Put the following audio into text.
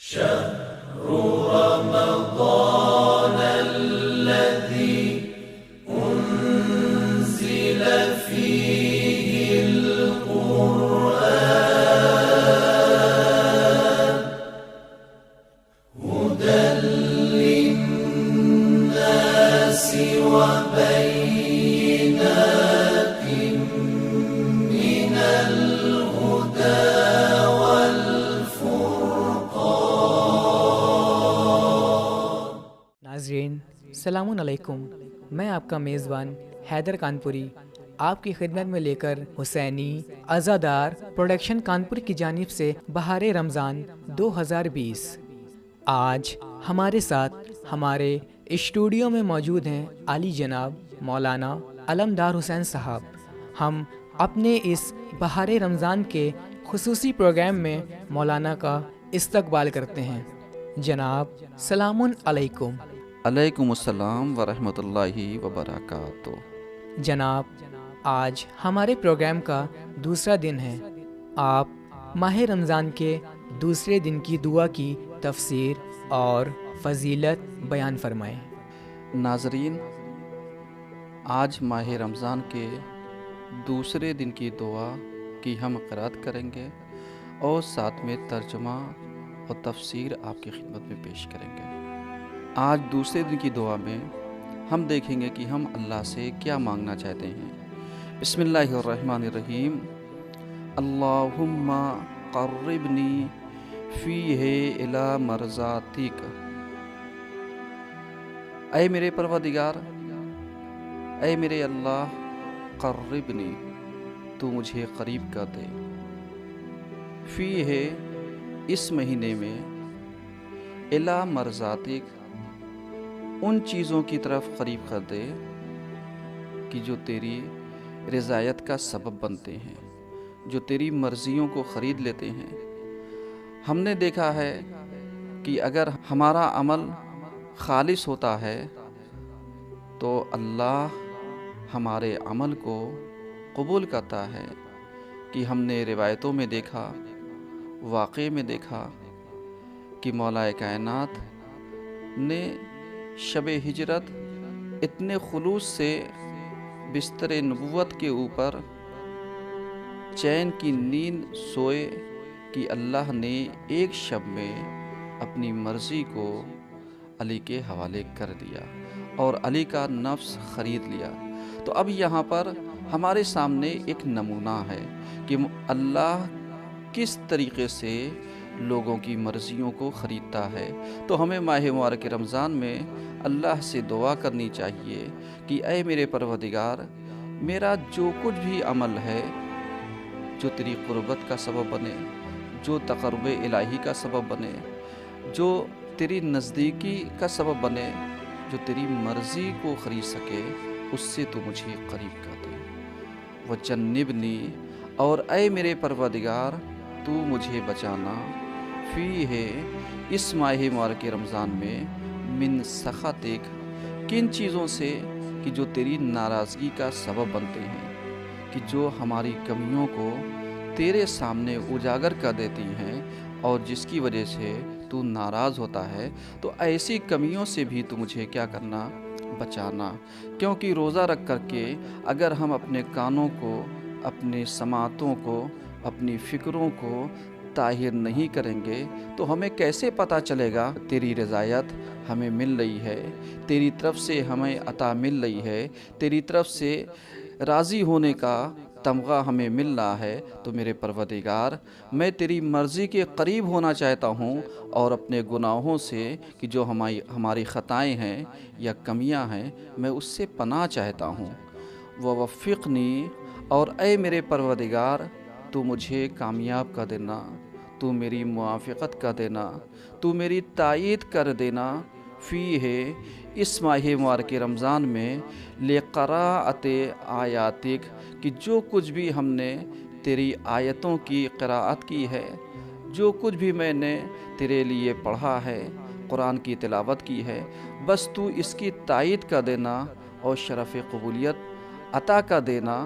شهر رمضان الذي أنزل فيه القرآن هدى للناس وبينات من الهدى ناظرین السلام علیکم، میں آپ کا میزبان حیدر کانپوری آپ کی خدمت میں لے کر حسینی عزادار پروڈکشن کانپور کی جانب سے بہار رمضان 2020۔ آج ہمارے ساتھ ہمارے اسٹوڈیو میں موجود ہیں عالی جناب مولانا علمدار حسین صاحب۔ ہم اپنے اس بہار رمضان کے خصوصی پروگرام میں مولانا کا استقبال کرتے ہیں۔ جناب سلام علیکم۔ علیکم السلام ورحمۃ اللہ وبرکاتہ۔ جناب آج ہمارے پروگرام کا دوسرا دن ہے، آپ ماہ رمضان کے دوسرے دن کی دعا کی تفسیر اور فضیلت بیان فرمائیں۔ ناظرین، آج ماہ رمضان کے دوسرے دن کی دعا کی ہم قرأت کریں گے اور ساتھ میں ترجمہ اور تفسیر آپ کی خدمت میں پیش کریں گے۔ آج دوسرے دن کی دعا میں ہم دیکھیں گے کہ ہم اللہ سے کیا مانگنا چاہتے ہیں۔ بسم اللہ الرحمن الرحیم۔ اللہم قربنی فیہ الی مرضاتک۔ اے میرے پروردگار، اے میرے اللہ، قربنی، تو مجھے قریب کر دے، فیہ، اس مہینے میں، الی مرضاتک، ان چیزوں کی طرف قریب کر دے کہ جو تیری رضایت کا سبب بنتے ہیں، جو تیری مرضیوں کو خرید لیتے ہیں۔ ہم نے دیکھا ہے کہ اگر ہمارا عمل خالص ہوتا ہے تو اللہ ہمارے عمل کو قبول کرتا ہے، کہ ہم نے روایتوں میں دیکھا، واقعے میں دیکھا کہ مولا کائنات نے شب ہجرت اتنے خلوص سے بستر نبوت کے اوپر چین کی نیند سوئے کہ اللہ نے ایک شب میں اپنی مرضی کو علی کے حوالے کر دیا اور علی کا نفس خرید لیا۔ تو اب یہاں پر ہمارے سامنے ایک نمونہ ہے کہ اللہ کس طریقے سے لوگوں کی مرضیوں کو خریدتا ہے۔ تو ہمیں ماہ مبارک رمضان میں اللہ سے دعا کرنی چاہیے کہ اے میرے پروردگار، میرا جو کچھ بھی عمل ہے جو تیری قربت کا سبب بنے، جو تقرب الہی کا سبب بنے، جو تیری نزدیکی کا سبب بنے، جو تیری مرضی کو خرید سکے، اس سے تو مجھے قریب کر دے۔ وجنبنی، اور اے میرے پروردگار، تو مجھے بچانا، فی ہے، اس ماہ مبارک رمضان میں، من سخطک، کن چیزوں سے کہ جو تیری ناراضگی کا سبب بنتے ہیں، کہ جو ہماری کمیوں کو تیرے سامنے اجاگر کر دیتی ہیں اور جس کی وجہ سے تو ناراض ہوتا ہے۔ تو ایسی کمیوں سے بھی تو مجھے کیا کرنا، بچانا۔ کیونکہ روزہ رکھ کر کے اگر ہم اپنے کانوں کو، اپنے سماعتوں کو، اپنی فکروں کو طاہر نہیں کریں گے تو ہمیں کیسے پتہ چلے گا تیری رضایت ہمیں مل رہی ہے، تیری طرف سے ہمیں عطا مل رہی ہے، تیری طرف سے راضی ہونے کا تمغہ ہمیں مل رہا ہے۔ تو میرے پروردگار، میں تیری مرضی کے قریب ہونا چاہتا ہوں اور اپنے گناہوں سے کہ جو ہماری خطائیں ہیں یا کمیاں ہیں، میں اس سے پناہ چاہتا ہوں۔ ووفقنی، اور اے میرے پروردگار، تو مجھے کامیاب کر دینا، تو میری موافقت کر دینا، تو میری تائید کر دینا، فی ہے، اس ماہ مبارک رمضان میں، لقراءۃ آیاتک، کہ جو کچھ بھی ہم نے تیری آیتوں کی قراءت کی ہے، جو کچھ بھی میں نے تیرے لیے پڑھا ہے، قرآن کی تلاوت کی ہے، بس تو اس کی تائید کر دینا اور شرف قبولیت عطا کر دینا